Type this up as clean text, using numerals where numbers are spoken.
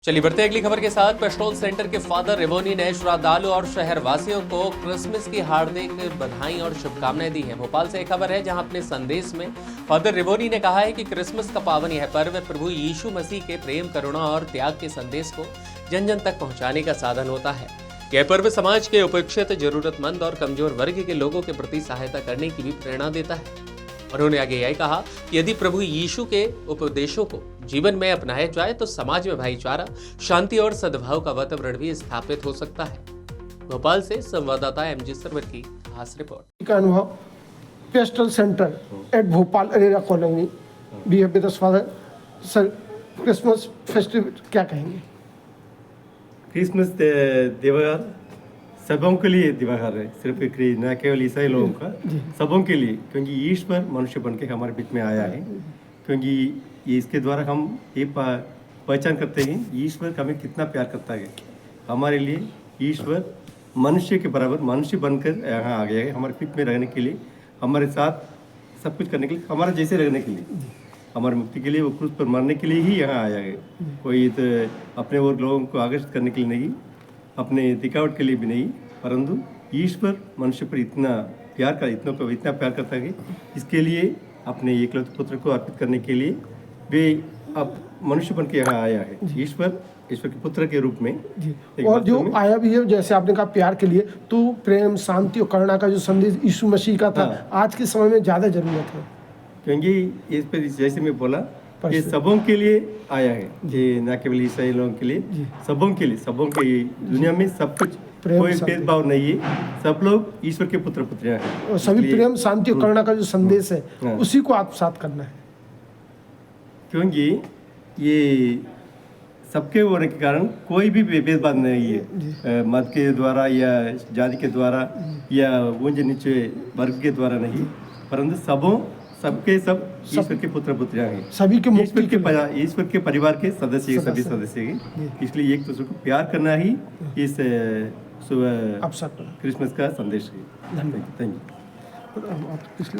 चलिए बढ़ते हैं अगली खबर के साथ। पेस्टोल सेंटर के फादर रेवोनी ने श्रद्धालु और शहरवासियों को क्रिसमस की हार्दिक बधाई और शुभकामनाएं दी हैं। भोपाल से एक खबर है जहां अपने संदेश में फादर रेवोनी ने कहा है कि क्रिसमस का पावन यह पर्व प्रभु यीशु मसीह के प्रेम, करुणा और त्याग के संदेश को जन जन तक पहुंचाने का साधन होता है। यह पर्व समाज के उपेक्षित, जरूरतमंद और कमजोर वर्ग के लोगों के प्रति सहायता करने की भी प्रेरणा देता है। उन्होंने आगे यह कहा कि यदि प्रभु यीशु के उपदेशों को जीवन में अपनाया जाए तो समाज में भाईचारा, शांति और सद्भाव का वातावरण भी स्थापित हो सकता है। भोपाल से संवाददाता एमजी सरवर की खास रिपोर्ट। का अनुभव pastel centre at Bhopal Arera colony be with father sir, Christmas festival क्या कहेंगे? क्रिसमस त्योहार सबों के लिए त्योहार है, सिर्फ न केवल ईसाई लोगों का, सबों के लिए, क्योंकि ईश्वर मनुष्य बन के हमारे बीच में आया है। क्योंकि इसके द्वारा हम ये पहचान करते हैं ईश्वर हमें कितना प्यार करता है। हमारे लिए ईश्वर मनुष्य के बराबर मनुष्य बनकर यहाँ आ गया है, हमारे बीच में रहने के लिए, हमारे साथ सब कुछ करने के लिए, हमारे जैसे रहने के लिए, हमारी मुक्ति के लिए, वो क्रूस पर मरने के लिए ही यहाँ आया है। कोई तो अपने और लोगों को आकर्षित करने के लिए नहीं, अपने दिखावट के लिए भी नहीं, परंतु ईश्वर मनुष्य पर इतना प्यार करता है, इसके लिए अपने एकलौते पुत्र को अर्पित करने के लिए वे अब मनुष्य बन के यहाँ आया है। ईश्वर के पुत्र के रूप में। और जो आया भी है, जैसे आपने कहा प्यार के लिए, तो प्रेम, शांति और करुणा का जो संदेश यीशु मसीह का था, आज के समय में ज़्यादा जरूरत है। क्योंकि इस पर जैसे मैं बोला, ये सबों के लिए आया है, ये न केवल ईसाई लोगों के लिए, सबों के लिए, सबों के दुनिया में सब कुछ, कोई भेदभाव नहीं है, सब लोग ईश्वर के पुत्र पुत्रियां हैं। और सभी प्रेम, शांति और करुणा का जो संदेश है उसी को आत्मसात करना है। क्योंकि ये सबके होने के कारण कोई भी भेदभाव नहीं है, मत के द्वारा या जाति के द्वारा या ऊंचे नीचे वर्ग के द्वारा नहीं, परंतु सबके सब ईश्वर के पुत्र पुत्रियां हैं, सभी के ईश्वर के परिवार के सदस्य, सभी सदस्य हैं। इसलिए एक दूसरे को प्यार करना ही इस क्रिसमस का संदेश है। Thank you.